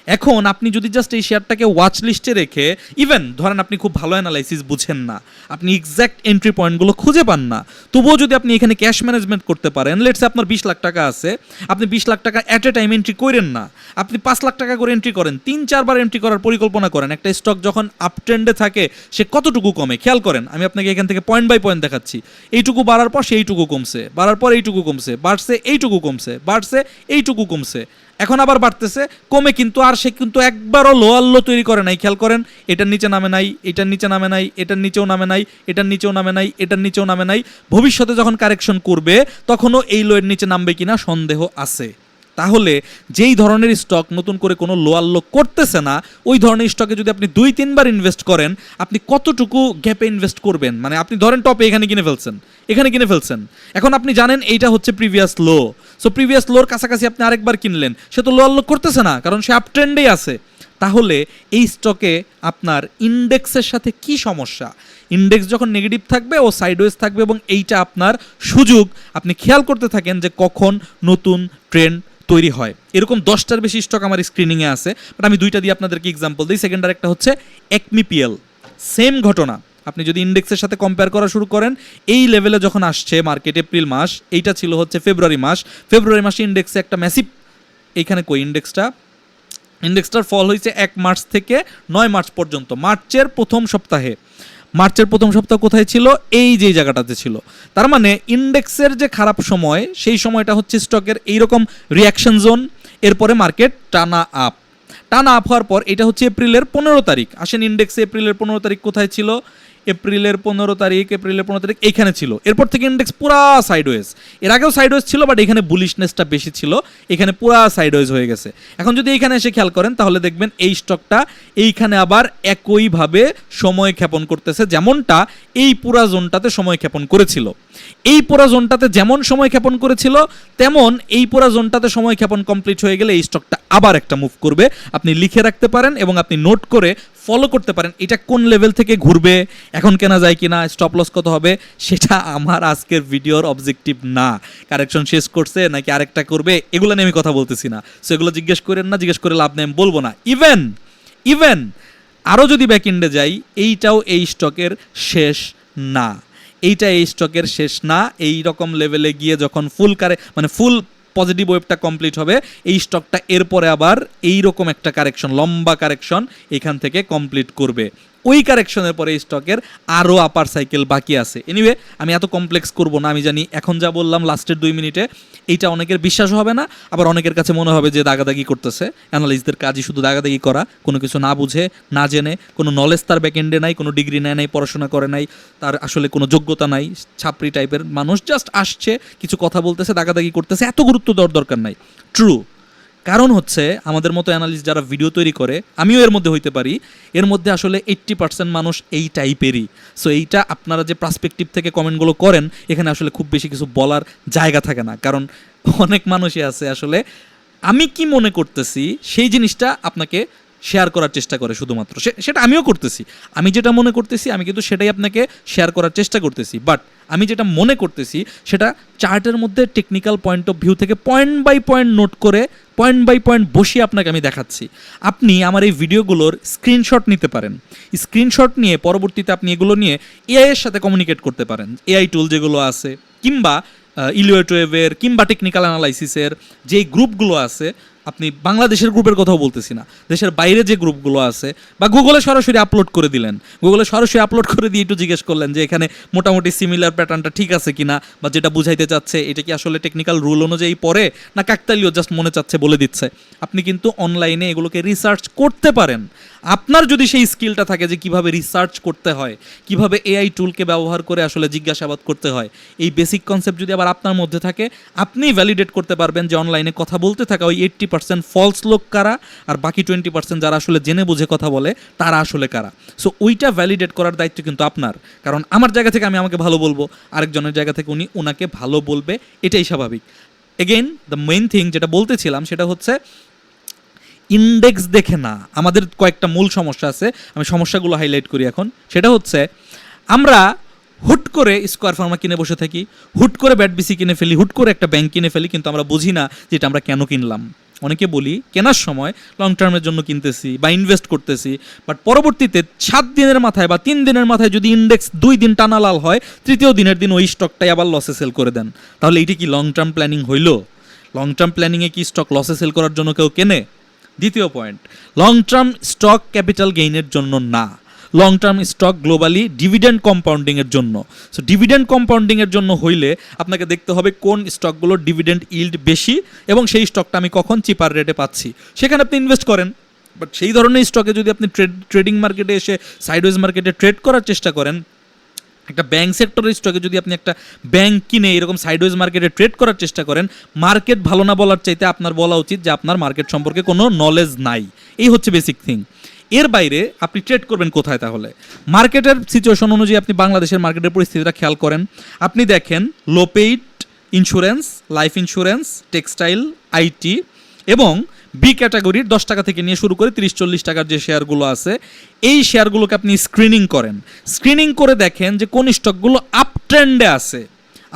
এখন আপনি যদি জাস্ট এই শেয়ারটাকে ওয়াচ লিস্টে রেখে ইভেন ধরেন আপনি খুব ভালো অ্যানালাইসিস বুঝেন না, আপনি এক্স্যাক্ট এন্ট্রি পয়েন্টগুলো খুঁজে পান না, তবুও যদি আপনি এখানে ক্যাশ ম্যানেজমেন্ট করতে পারেন, লেটসে আপনার 20 লাখ টাকা আছে, আপনি 20 লাখ টাকা অ্যাট এ টাইম এন্ট্রি করেন না, আপনি 5 লাখ টাকা করে এন্ট্রি করেন, 3-4 বার এন্ট্রি করার পরিকল্পনা করেন। একটা স্টক যখন আপ ট্রেন্ডে থাকে সে কতটুকু কমে খেয়াল করেন। আমি আপনাকে এখান থেকে পয়েন্ট বাই পয়েন্ট দেখাচ্ছি। এইটুকু বাড়ার পর সেইটুকু কমছে, বাড়ার পর এইটুকু কমছে, বাড়ছে এইটুকু কমছে, বাড়ছে এইটুকু কমছে, এখন আবার বাড়তেছে, কমে কিন্তু আর সে কিন্তু একবারও লোয়ার লো তৈরি করে নাই। খেয়াল করেন, এটার নিচে নামে নাই, এটার নিচে নামে নাই, এটার নিচেও নামে নাই, এটার নিচেও নামে নাই, এটার নিচেও নামে নাই। ভবিষ্যতে যখন কারেকশন করবে তখনও এই লোয়ের নিচে নামবে কিনা সন্দেহ আছে। তাহলে যেই ধরনের স্টক নতুন করে কোনো লোয়ার লো করতেছে না, ওই ধরনের স্টকে যদি আপনি 2-3 বার ইনভেস্ট করেন, আপনি কতটুকু গ্যাপে ইনভেস্ট করবেন? মানে আপনি ধরেন টপে এখানে কিনে ফেলছেন, এখানে কিনে ফেলছেন, এখন আপনি জানেন এইটা হচ্ছে প্রিভিয়াস লো, সো প্রিভিয়াস লোর কাছাকাছি আপনি আরেকবার কিনলেন, সে তো লোয়ার লো করতেছে না, কারণ সে আপ ট্রেন্ডেই আছে। তাহলে এই স্টকে আপনার ইন্ডেক্সের সাথে কি সমস্যা? ইন্ডেক্স যখন নেগেটিভ থাকবে ও সাইডওয়েজ থাকবে, এবং এইটা আপনার সুযোগ। আপনি খেয়াল করতে থাকেন যে কখন নতুন ট্রেন্ড তৈরি হয়। এরকম 10টার বেশি স্টক আমার স্ক্রিনিংয়ে আছে, বাট আমি 2টা দিয়ে আপনাদেরকে এক্সাম্পল দিই। সেকেন্ড আর একটা হচ্ছে একমিপিএল, সেম ঘটনা। আপনি যদি ইন্ডেক্সের সাথে কম্পেয়ার করা শুরু করেন, এই লেভেলে যখন আসছে মার্কেট এপ্রিল মাস, এইটা ছিল হচ্ছে ফেব্রুয়ারি মাস, ফেব্রুয়ারি মাসে ইন্ডেক্সে একটা ম্যাসিভ, এইখানে কই ইন্ডেক্সটার ফল হয়েছে 1 মার্চ থেকে 9 মার্চ পর্যন্ত। মার্চের প্রথম সপ্তাহ কোথায় ছিল? এই যে জায়গাটাতে ছিল। তার মানে ইন্ডেক্সের যে খারাপ সময়, সেই সময়টা হচ্ছে স্টকের এইরকম রিয়াকশন জোন, এরপরে মার্কেট টানা আপ হওয়ার পর এটা হচ্ছে এপ্রিলের 15 তারিখ। আসেন ইন্ডেক্সে এপ্রিলের 15 তারিখ কোথায় ছিল? এপ্রিলের 15 তারিখ এইখানে ছিল। এরপর থেকে ইন্ডেক্স পুরা সাইডওয়েজ, এর আগেও সাইডওয়েজ ছিল, বাট এখানে বুলিশনেসটা বেশি ছিল, এখানে পুরা সাইডওয়েজ হয়ে গেছে। এখন যদি এইখানে এসে খেয়াল করেন, তাহলে দেখবেন এই স্টকটা এইখানে আবার একইভাবে সময় ক্ষেপণ করতেছে, যেমনটা এই পুরা জোনটাতে সময় ক্ষেপণ করেছিল। এই পুরা জোনটাতে যেমন সময় ক্ষেপণ করেছিল, তেমন এই পুরা জোনটাতে সময় ক্ষেপণ কমপ্লিট হয়ে গেলে এই স্টকটা আবার একটা মুভ করবে। আপনি লিখে রাখতে পারেন এবং আপনি নোট করে ফলো করতে পারেন, এটা কোন লেভেল থেকে ঘুরবে, এখন কেনা যায় কিনা, স্টপ লস কত হবে। সেটা আমার আজকের ভিডিওর অবজেক্টিভ না। কারেকশন শেষ করছে নাকি আরেকটা করবে, এগুলো নিয়ে আমি কথা বলতেছি না। সো এগুলো জিজ্ঞেস করেন না, জিজ্ঞেস করে লাভ নেই, আমি বলবো না। ইভেন আরও যদি ব্যাক এন্ডে যাই, এইটাও এই স্টকের শেষ না, এই রকম লেভেলে গিয়ে যখন ফুল পজিটিভ ওয়েভটা কমপ্লিট হবে, এই স্টকটা এরপরে আবার এইরকম একটা কারেকশন, লম্বা কারেকশন এখান থেকে কমপ্লিট করবে। ওই কারেকশনের পরে এই স্টকের আরও আপার সাইকেল বাকি আছে। এনিওয়ে, আমি এত কমপ্লেক্স করব না। আমি জানি এখন যা বললাম লাস্টের 2 মিনিটে, এইটা অনেকের বিশ্বাস হবে না, আবার অনেকের কাছে মনে হবে যে দাগাদাগি করতেছে। অ্যানালিস্টদের কাজই শুধু দাগাদাগি করা, কোনো কিছু না বুঝে না জেনে, কোনো নলেজ তার ব্যাকএন্ডে নাই, কোনো ডিগ্রি নেয় নাই, পড়াশোনা করে নাই, তার আসলে কোনো যোগ্যতা নাই, ছাপরি টাইপের মানুষ, জাস্ট আসছে, কিছু কথা বলতেছে, দাগাদাগি করতেছে। এত গুরুত্ব দেওয়ার দরকার নাই। ট্রু, কারণ হচ্ছে আমাদের মতো অ্যানালিস্ট যারা ভিডিও তৈরি করে, আমিও এর মধ্যে হইতে পারি, এর মধ্যে আসলে 80% মানুষ এই টাইপেরই। সো এইটা আপনারা যে পার্সপেক্টিভ থেকে কমেন্টগুলো করেন, এখানে আসলে খুব বেশি কিছু বলার জায়গা থাকে না, কারণ অনেক মানুষই আছে আসলে আমি কি মনে করতেছি সেই জিনিসটা আপনাকে শেয়ার করার চেষ্টা করে শুধুমাত্র। সেটা আমিও করতেছি, আমি যেটা মনে করতেছি আমি কিন্তু সেটাই আপনাকে শেয়ার করার চেষ্টা করতেছি। বাট আমি যেটা মনে করতেছি সেটা চার্টের মধ্যে টেকনিক্যাল পয়েন্ট অফ ভিউ থেকে পয়েন্ট বাই পয়েন্ট নোট করে, পয়েন্ট বাই পয়েন্ট বসিয়ে আপনাকে আমি দেখাচ্ছি। আপনি আমার এই ভিডিওগুলোর স্ক্রিনশট নিতে পারেন, স্ক্রিনশট নিয়ে পরবর্তীতে আপনি এগুলো নিয়ে এআই এর সাথে কমিউনিকেট করতে পারেন। এআই টুল যেগুলো আছে, কিংবা ইলিওয়েটওয়েভের, কিংবা টেকনিক্যাল অ্যানালাইসিসের যেই গ্রুপগুলো আছে, আপনি বাংলাদেশের গ্রুপের কথাও বলতেছি না, দেশের বাইরে যে গ্রুপগুলো আছে, বা গুগলে সরাসরি আপলোড করে দিলেন, গুগলে সরাসরি আপলোড করে দিয়ে একটু জিজ্ঞেস করলেন যে এখানে মোটামুটি সিমিলার প্যাটার্নটা ঠিক আছে কিনা, বা যেটা বুঝাইতে চাচ্ছে এটা কি আসলে টেকনিক্যাল রুল অনুযায়ী পড়ে না কাকতালীয় জাস্ট মনে চাচ্ছে বলে দিচ্ছে। আপনি কিন্তু অনলাইনে এগুলোকে রিসার্চ করতে পারেন। আপনার যদি সেই স্কিলটা থাকে যে কিভাবে রিসার্চ করতে হয়, কিভাবে এআই টুলকে ব্যবহার করে আসলে জিজ্ঞাসাবাদ করতে হয়, এই বেসিক কনসেপ্ট যদি আবার আপনার মধ্যে থাকে, আপনি ভ্যালিডেট করতে পারবেন যে অনলাইনে কথা বলতে থাকা ওই 80% ফলস লোক কারা, আর বাকি 20% যারা আসলে জেনে বুঝে কথা বলে তারা আসলে কারা। সো ওইটা ভ্যালিডেট করার দায়িত্ব কিন্তু আপনার, কারণ আমার জায়গা থেকে আমি আমাকে ভালো বলবো, আরেকজনের জায়গা থেকে উনি ওনাকে ভালো বলবে, এটাই স্বাভাবিক। এগেইন দ্য মেইন থিং যেটা বলতেছিলাম সেটা হচ্ছে ইন্ডেক্স দেখে না, আমাদের কয়েকটা মূল সমস্যা আছে, আমি সমস্যাগুলো হাইলাইট করি এখন। সেটা হচ্ছে আমরা হুট করে স্কোয়ার ফার্মা কিনে বসে থাকি, হুট করে ব্যাট বিসি কিনে ফেলি, হুট করে একটা ব্যাংক কিনে ফেলি, কিন্তু আমরা বুঝি না যে এটা আমরা কেন কিনলাম। অনেকে বলি কেনার সময় লং টার্মের জন্য কিনতেছি বা ইনভেস্ট করতেছি, বাট পরবর্তীতে 7 দিনের মাথায় বা 3 দিনের মাথায় যদি ইন্ডেক্স 2 দিন টানা লাল হয়, তৃতীয় দিনের দিন ওই স্টকটাই আবার লসে সেল করে দেন, তাহলে এইটা কি লং টার্ম প্ল্যানিং হইল? লং টার্ম প্ল্যানিংয়ে কি স্টক লসে সেল করার জন্য কেউ কেনে? দ্বিতীয় point, long term stock capital গেইনের জন্য না, long term stock globally dividend কম্পাউন্ডিংয়ের জন্য। সো ডিভিডেন্ড কম্পাউন্ডিংয়ের জন্য হইলে আপনাকে দেখতে হবে কোন স্টকগুলোর ডিভিডেন্ড ইল্ড বেশি এবং সেই স্টকটা আমি কখন চিপার রেটে পাচ্ছি, সেখানে আপনি ইনভেস্ট করেন। বাট সেই ধরনের স্টকে যদি আপনি ট্রেডিং মার্কেটে এসে সাইডওয়েজ মার্কেটে ট্রেড করার চেষ্টা করেন, একটা ব্যাংক সেক্টরের স্টকে যদি আপনি একটা ব্যাংক কিনে এরকম সাইডওয়েজ মার্কেটে ট্রেড করার চেষ্টা করেন, মার্কেট ভালো না বলার চাইতে আপনার বলা উচিত যে আপনার মার্কেট সম্পর্কে কোনো নলেজ নাই। এই হচ্ছে বেসিক থিং। এর বাইরে আপনি ট্রেড করবেন কোথায়? তাহলে মার্কেটের সিচুয়েশন অনুযায়ী আপনি বাংলাদেশের মার্কেটের পরিস্থিতিটা খেয়াল করেন। আপনি দেখেন লোপেইড insurance, life insurance, textile, IT এবং বি ক্যাটাগরির 10 টাকা থেকে নিয়ে শুরু করে 30-40 টাকার যে শেয়ারগুলো আছে, এই শেয়ারগুলোকে আপনি স্ক্রিনিং করেন। স্ক্রিনিং করে দেখেন যে কোন স্টকগুলো আপ ট্রেন্ডে আছে।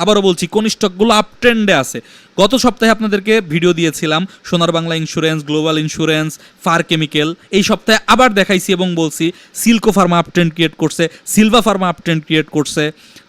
আবারও বলছি, কোন স্টকগুলো আপ ট্রেন্ডে আছে। গত সপ্তাহে আপনাদেরকে ভিডিও দিয়েছিলাম Sonar Bangla Insurance, Global Insurance, Far Chemical. এই সপ্তাহে আবার দেখাইছি এবং বলছি Silco pharma up trend create করছে, Silva pharma up trend create করছে,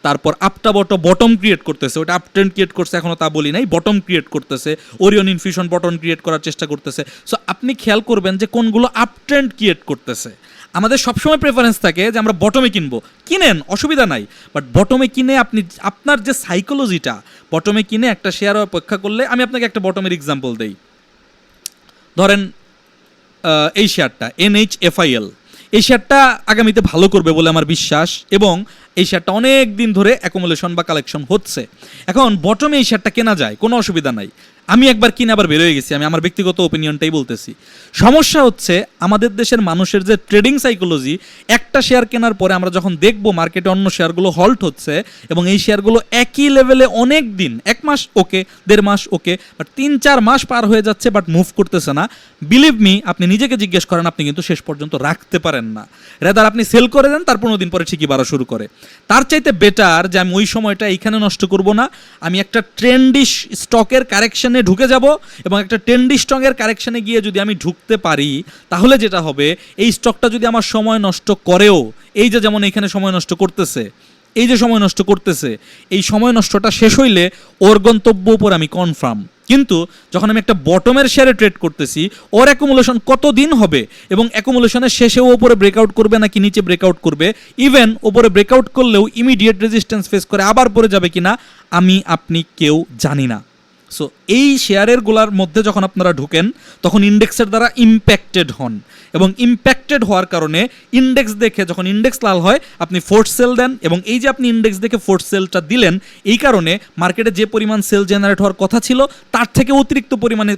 তারপর আপটা বটম ক্রিয়েট করতেছে। ওটা আপ ট্রেন্ড ক্রিয়েট করছে এখনও তা বলি নাই, বটম ক্রিয়েট করতেছে। ওরিয়ন ইনফিউশন বটম ক্রিয়েট করার চেষ্টা করতেছে। সো আপনি খেয়াল করবেন যে কোনগুলো আপ ট্রেন্ড ক্রিয়েট করতেছে। আমাদের সবসময় প্রেফারেন্স থাকে যে আমরা বটমে কিনবো, কিনেন, অসুবিধা নাই, বাট বটমে কিনে আপনি আপনার যে সাইকোলজিটা, বটমে কিনে একটা শেয়ার অপেক্ষা করলে, আমি আপনাকে একটা বটমের এক্সাম্পল দেই। ধরেন এই শেয়ারটা NHFIL, এই শেয়ারটা আগামীতে ভালো করবে বলে আমার বিশ্বাস এবং এই শেয়ারটা অনেক দিন ধরে অ্যাকুমুলেশন বা কালেকশন হচ্ছে। এখন বটমে এই শেয়ারটা কেনা যায়, কোনো অসুবিধা নাই। আমি একবার কিনে আবার বেরোয় গেছি, আমি আমার ব্যক্তিগত ওপিনিয়নটাই বলতেছি। সমস্যা হচ্ছে আমাদের দেশের মানুষের যে ট্রেডিং সাইকোলজি, একটা শেয়ার কেনার পরে আমরা যখন দেখবো মার্কেটে অন্য শেয়ারগুলো হল্ট হচ্ছে এবং এই শেয়ারগুলো একই লেভেলে অনেক দিন, 1 মাস ওকে, 1.5 মাস ওকে, বাট 3-4 মাস পার হয়ে যাচ্ছে, বাট মুভ করতেছে না। বিলিভ মি, আপনি নিজেকে জিজ্ঞেস করেন, আপনি কিন্তু শেষ পর্যন্ত রাখতে পারেন না। রেদার আপনি সেল করে দেন, তার 15 দিন পরে ঠিকই বাড়া শুরু করে। তার চাইতে বেটার যে আমি ওই সময়টা এইখানে নষ্ট করব না, আমি একটা ট্রেন্ডিশ স্টকের কারেকশনে ঢুকে যাব এবং একটা ট্রেন্ডি স্টকের কারেকশনে গিয়ে যদি আমি ঢুকতে পারি, তাহলে যেটা হবে, এই স্টকটা যদি আমার সময় নষ্ট করেও, এই যে যেমন এখানে সময় নষ্ট করতেছে, এই যে সময় নষ্ট করতেছে, এই সময় নষ্টটা শেষ হইলে ওর গন্তব্য উপর আমি কনফার্ম। কিন্তু যখন আমি একটা বটমের শেয়ারে ট্রেড করতেছি, ওর অ্যাকুমুলেশন কত দিন হবে এবং অ্যাকুমুলেশনের শেষেও ওপরে ব্রেকআউট করবে নাকি নিচে ব্রেকআউট করবে, ইভেন ওপরে ব্রেকআউট করলেও ইমিডিয়েট রেজিস্ট্যান্স ফেস করে আবার পরে যাবে কিনা, আমি আপনি কেউ জানি না। সো এই শেয়ারেরগুলোর মধ্যে যখন আপনারা ঢুকেন, তখন ইন্ডেক্সের দ্বারা ইম্প্যাক্টেড হন এবং ইম্প্যাক্টেড হওয়ার কারণে ইন্ডেক্স দেখে, যখন ইন্ডেক্স লাল হয় আপনি ফোর্স সেল দেন এবং এই যে আপনি ইন্ডেক্স দেখে ফোর্স সেলটা দিলেন, এই কারণে মার্কেটে যে পরিমাণ সেল জেনারেট হওয়ার কথা ছিল তার থেকে অতিরিক্ত পরিমাণে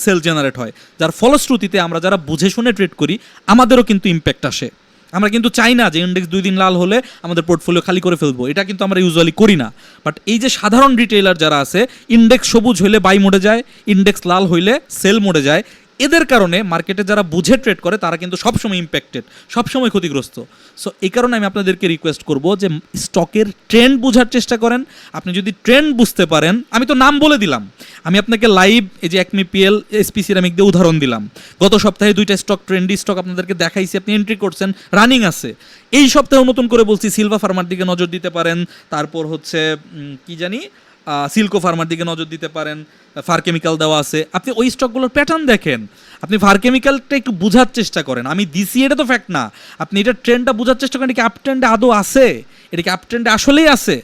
সেল জেনারেট হয়, যার ফলশ্রুতিতে আমরা যারা বুঝে শুনে ট্রেড করি আমাদেরও কিন্তু ইম্প্যাক্ট আসে। আমরা কিন্তু চাই না যে ইন্ডেক্স 2 দিন লাল হলে আমাদের পোর্টফোলিও খালি করে ফেলবো, এটা কিন্তু আমরা ইউজুয়ালি করি না। বাট এই যে সাধারণ রিটেইলার যারা আছে, ইন্ডেক্স সবুজ হইলে বাই মোডে যায়, ইন্ডেক্স লাল হইলে সেল মোডে যায়, এদের কারণে মার্কেটে যারা বুঝে ট্রেড করে তারা কিন্তু সবসময় ইম্প্যাক্টেড, সবসময় ক্ষতিগ্রস্ত। সো এই কারণে আমি আপনাদেরকে রিকোয়েস্ট করব যে স্টকের ট্রেন্ড বোঝার চেষ্টা করেন। আপনি যদি ট্রেন্ড বুঝতে পারেন, আমি তো নাম বলে দিলাম, আমি আপনাকে লাইভ এই যে একমি পিএল, SP সিরামিক দিয়ে উদাহরণ দিলাম। গত সপ্তাহে 2টা স্টক, ট্রেন্ডি স্টক আপনাদেরকে দেখাইছি, আপনি এন্ট্রি করছেন, রানিং আছে। এই সপ্তাহে নতুন করে বলছি সিলভা ফার্মার দিকে নজর দিতে পারেন, তারপর হচ্ছে কি জানি সিল্কো ফার্মার দিকে নজর দিতে পারেন, ফার কেমিক্যাল দেওয়া আছে। আপনি ওই স্টকগুলোর প্যাটার্ন দেখেন, আপনি ফার কেমিক্যালটা একটু বোঝার চেষ্টা করেন। আমি দিছি এটা তো ফ্যাক্ট না, আপনি এটা ট্রেন্ডটা বোঝার চেষ্টা করেন, এটা কি আপ ট্রেন্ডে আদৌ আছে, এটা কি আপ ট্রেন্ডে আসলেই আছে,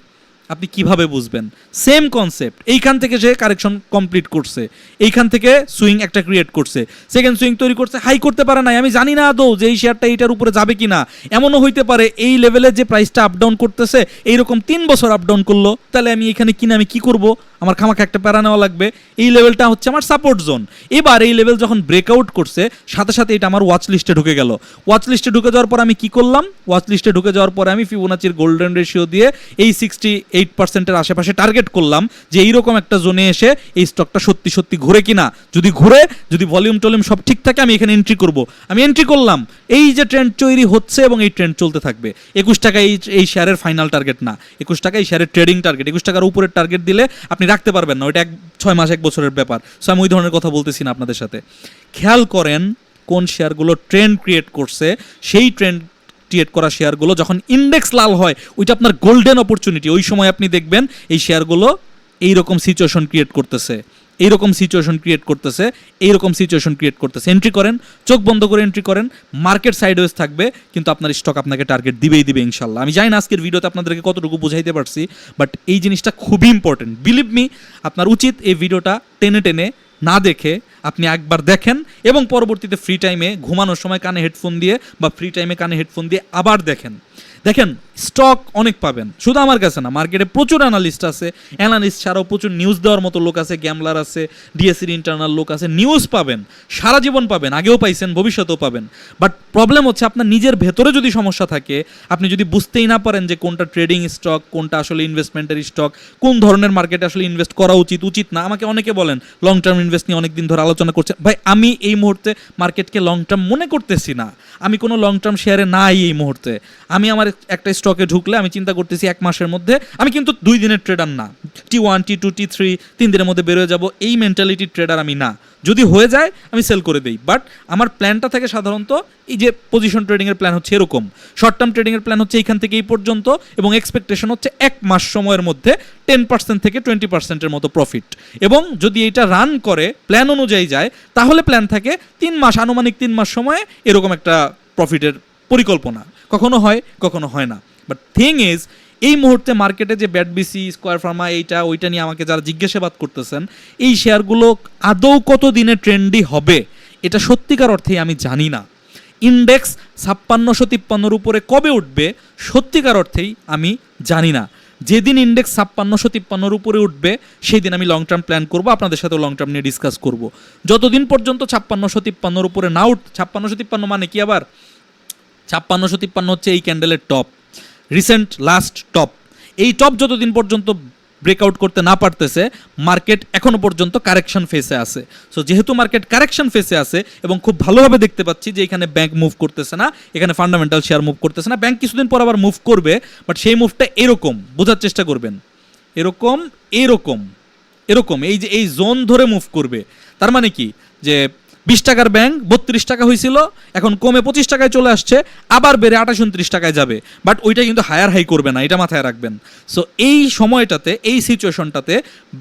আপনি কিভাবে বুঝবেন? সেম কনসেপ্ট, এইখান থেকে সে কারেকশন কমপ্লিট করছে, এইখান থেকে সুইং একটা ক্রিয়েট করছে, সেকেন্ড সুইং তৈরি করছে, হাই করতে পারে নাই, আমি জানি না আদৌ যে এই শেয়ারটা এইটার উপরে যাবে কিনা। এমনও হইতে পারে এই লেভেলে যে প্রাইসটা আপ ডাউন করতেছে, এইরকম 3 বছর আপ ডাউন করলো, তাহলে আমি এখানে কিনে আমি কি করব? আমার খামাখা একটা প্যারা নেওয়া লাগবে। এই লেভেলটা হচ্ছে আমার সাপোর্ট জোন। এবার এই লেভেল যখন ব্রেকআউট করছে, সাথে সাথে এটা আমার ওয়াচ লিস্টে ঢুকে গেল। ওয়াচ লিস্টে ঢুকে যাওয়ার পর আমি কি করলাম? ওয়াচ লিস্টে ঢুকে যাওয়ার পরে আমি ফিবোনাচির গোল্ডেন রেশিও দিয়ে এই 8%-এর আশেপাশে টার্গেট করলাম যে এইরকম একটা জোনে এসে এই স্টকটা সত্যি সত্যি ঘুরে কিনা, যদি ঘুরে, যদি ভলিউম টলিউম সব ঠিক থাকে আমি এখানে এন্ট্রি করব। আমি এন্ট্রি করলাম, এই যে ট্রেন্ড তৈরি হচ্ছে এবং এই ট্রেন্ড চলতে থাকবে। 21 টাকা এই শেয়ারের ফাইনাল টার্গেট না, 21 টাকা এই শেয়ারের ট্রেডিং টার্গেট। 21 টাকার উপরের টার্গেট দিলে আপনি রাখতে পারবেন না, ওইটা 6 মাস 1 বছরের ব্যাপার। সো আমি ওই ধরনের কথা বলতেছি না আপনাদের সাথে। খেয়াল করেন কোন শেয়ারগুলো ট্রেন্ড ক্রিয়েট করছে, সেই ট্রেন্ড ক্রিয়েট করা শেয়ারগুলো যখন ইন্ডেক্স লাল হয় ওইটা আপনার গোল্ডেন অপরচুনিটি। ওই সময় আপনি দেখবেন এই শেয়ারগুলো এইরকম সিচুয়েশন ক্রিয়েট করতেছে, এইরকম সিচুয়েশন ক্রিয়েট করতেছে, এইরকম সিচুয়েশন ক্রিয়েট করতেছে। এন্ট্রি করেন, চোখ বন্ধ করে এন্ট্রি করেন। মার্কেট সাইডওয়েজ থাকবে কিন্তু আপনার স্টক আপনাকে টার্গেট দিবেই দিবে ইনশাল্লাহ। আমি জানি না আজকের ভিডিওতে আপনাদেরকে কতটুকু বুঝাইতে পারছি, বাট এই জিনিসটা খুবই ইম্পর্টেন্ট। বিলিভ মি, আপনার উচিত এই ভিডিওটা টেনে টেনে না দেখে আপনি একবার দেখেন এবং পরবর্তীতে ফ্রি টাইমে ঘুমানোর সময় কানে হেডফোন দিয়ে বা ফ্রি টাইমে কানে হেডফোন দিয়ে আবার দেখেন। দেখেন স্টক অনেক পাবেন, শুধু আমার কাছে না, মার্কেটে প্রচুর অ্যানালিস্ট আছে, অ্যানালিস্ট ছাড়াও প্রচুর নিউজ দেওয়ার মতো লোক আছে, গ্যামলার আছে, ডিএসসির ইন্টারনাল লোক আছে। নিউজ পাবেন, সারা জীবন পাবেন, আগেও পাইছেন, ভবিষ্যতেও পাবেন। বাট প্রবলেম হচ্ছে আপনার নিজের ভেতরে যদি সমস্যা থাকে, আপনি যদি বুঝতেই না পারেন যে কোনটা ট্রেডিং স্টক, কোনটা আসলে ইনভেস্টমেন্টের স্টক, কোন ধরনের মার্কেটে আসলে ইনভেস্ট করা উচিত উচিত না। আমাকে অনেকে বলেন লং টার্ম ইনভেস্ট নিয়ে অনেক দিন ধরে আলোচনা করছেন। ভাই আমি এই মুহূর্তে মার্কেটকে লং টার্ম মনে করতেছি না, আমি কোনো লং টার্ম শেয়ারে নাই এই মুহূর্তে। আমি আমার একটা স্টকে ঢুকলে আমি চিন্তা করতেছি 1 মাসের মধ্যে, আমি কিন্তু 2 দিনের ট্রেডার না, T1 T2 T3 3 দিনের মধ্যে বেরোয় যাব, এই মেন্টালিটির ট্রেডার আমি না। যদি হয়ে যায় আমি সেল করে দিই, বাট আমার প্ল্যানটা থাকে সাধারণত এই যে পজিশন ট্রেডিংয়ের প্ল্যান হচ্ছে এরকম, শর্ট টার্ম ট্রেডিংয়ের প্ল্যান হচ্ছে এইখান থেকে এই পর্যন্ত, এবং এক্সপেকটেশন হচ্ছে 1 মাস সময়ের মধ্যে 10% থেকে 20%-এর মতো প্রফিট। এবং যদি এটা রান করে প্ল্যান অনুযায়ী যায় তাহলে প্ল্যান থাকে 3 মাস, আনুমানিক 3 মাস সময়ে এরকম একটা প্রফিটের পরিকল্পনা। কখনো হয় কখনো হয় না। বাট থিং ইজ, এই মুহূর্তে মার্কেটে যে ব্যাডবিসি, স্কয়ার ফার্মা, এইটা ওইটা নিয়ে আমাকে যারা জিজ্ঞাসাবাদ করতেছেন, এই শেয়ারগুলো আদৌ কত দিনে ট্রেন্ডি হবে এটা সত্যিকার অর্থেই আমি জানি না। ইন্ডেক্স 5653-র উপরে কবে উঠবে সত্যিকার অর্থেই আমি জানি না। যেদিন ইন্ডেক্স 5653-র উপরে উঠবে সেই দিন আমি লং টার্ম প্ল্যান করব, আপনাদের সাথে লং টার্ম নিয়ে ডিসকাস করব। যতদিন পর্যন্ত 5653-র উপরে না 5653 মানে কি আবার 5653 হচ্ছে এই ক্যান্ডেলের টপ, রিসেন্ট লাস্ট টপ। এই টপ যতদিন পর্যন্ত ব্রেকআউট করতে না পারতেছে, মার্কেট এখনো পর্যন্ত কারেকশন ফেসে আছে। সো যেহেতু মার্কেট কারেকশন ফেসে আছে এবং খুব ভালোভাবে দেখতে পাচ্ছি যে এখানে ব্যাংক মুভ করতেছে না, এখানে ফান্ডামেন্টাল শেয়ার মুভ করতেছে না। ব্যাংক কিছুদিন পর আবার মুভ করবে, বাট সেই মুভটা এরকম, বোঝার চেষ্টা করবেন, এরকম এরকম এরকম, এই যে এই জোন ধরে মুভ করবে। তার মানে কি যে 20 টাকার ব্যাংক 32 টাকা হয়েছিল, এখন কমে 25 টাকায় চলে আসছে, আবার বেড়ে 28-29 টাকায় যাবে, বাট ওইটা কিন্তু হায়ার হাই করবে না, এটা মাথায় রাখবেন। সো এই সময়টাতে, এই সিচুয়েশনটাতে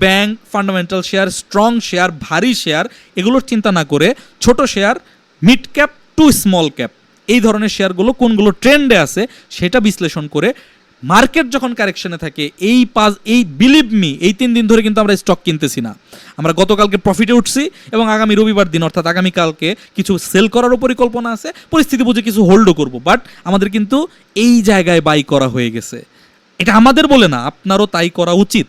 bank, fundamental share, strong share, ভারী শেয়ার এগুলোর চিন্তা না করে ছোট share, mid cap to small cap, এই ধরনের শেয়ারগুলো কোনগুলো ট্রেন্ডে আছে সেটা বিশ্লেষণ করে মার্কেট যখন কারেকশনে থাকে, এই বিলিভ মি, এই 3 দিন ধরে কিন্তু আমরা স্টক কিনতেছি না। আমরা গতকালকে প্রফিটে উঠছি এবং আগামী রবিবার দিন অর্থাৎ আগামীকালকে কিছু সেল করারও পরিকল্পনা আছে, পরিস্থিতি বুঝে কিছু হোল্ডও করব। বাট আমাদের কিন্তু এই জায়গায় বাই করা হয়ে গেছে, এটা আমাদের বলে না, আপনারও তাই করা উচিত।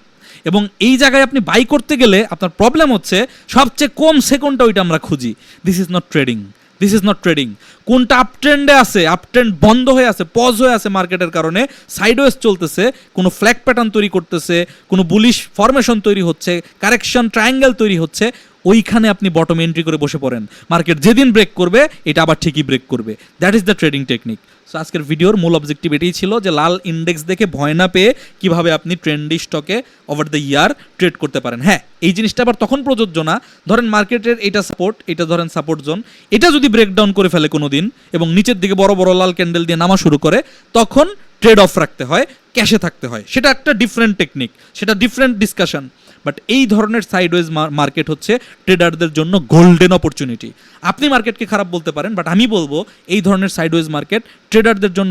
এবং এই জায়গায় আপনি বাই করতে গেলে আপনার প্রবলেম হচ্ছে সবচেয়ে কম সেকেন্ডটা ওইটা আমরা খুঁজি। This is not trading, this is not trading. কোনটা আপট্রেন্ডে আছে, আপট্রেন্ড বন্ধ হয়ে আছে, পজ হয়ে আছে মার্কেটের কারণে, সাইডওয়েজ চলতেছে, কোনো ফ্ল্যাগ প্যাটার্ন তৈরি করতেছে, কোনো বুলিশ ফরমেশন তৈরি হচ্ছে, কারেকশন ট্রায়াঙ্গেল তৈরি হচ্ছে, ওইখানে আপনি বটম এন্ট্রি করে বসে পড়েন। মার্কেট যেদিন ব্রেক করবে এটা আবার ঠিকই ব্রেক করবে। That is the trading technique. So আজকের ভিডিওর মূল অবজেক্টিভ এটাই ছিল যে লাল ইন্ডেক্স দেখে ভয় না পেয়ে কিভাবে আপনি ট্রেন্ডি স্টকে ওভার দ্য ইয়ার ট্রেড করতে পারেন। হ্যাঁ, এই জিনিসটা আবার তখন প্রযোজ্য না, ধরেন মার্কেটের এটা সাপোর্ট, এটা ধরেন সাপোর্ট জোন, এটা যদি ব্রেকডাউন করে ফেলে কোনো দিন এবং নিচের দিকে বড় বড় লাল ক্যান্ডেল দিয়ে নামা শুরু করে, তখন ট্রেড অফ রাখতে হয়, ক্যাশে থাকতে হয়। সেটা একটা ডিফারেন্ট টেকনিক, সেটা ডিফারেন্ট ডিসকাশন। বাট এই ধরনের সাইডওয়েজ মার্কেট হচ্ছে ট্রেডারদের জন্য গোল্ডেন অপরচুনিটি। আপনি মার্কেটকে খারাপ বলতে পারেন, বাট আমি বলবো এই ধরনের সাইডওয়েজ মার্কেট ট্রেডারদের জন্য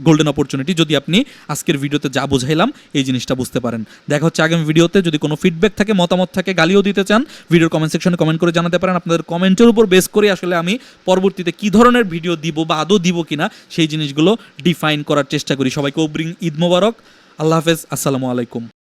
গোল্ডেন অপরচুনিটি, যদি আপনি আজকের ভিডিওতে যা বুঝাইলাম এই জিনিসটা বুঝতে পারেন। দেখা হচ্ছে আগামী ভিডিওতে। যদি কোনো ফিডব্যাক থাকে, মতামত থাকে, গালিও দিতে চান, ভিডিওর কমেন্ট সেকশনে কমেন্ট করে জানাতে পারেন। আপনাদের কমেন্টের উপর বেস করে আসলে আমি পরবর্তীতে কী ধরনের ভিডিও দিব বা আদৌ দিব কিনা সেই জিনিসগুলো ডিফাইন করার চেষ্টা করি। সবাইকে অগ্রিম ঈদ মোবারক, আল্লাহ হাফেজ, আসসালামু আলাইকুম।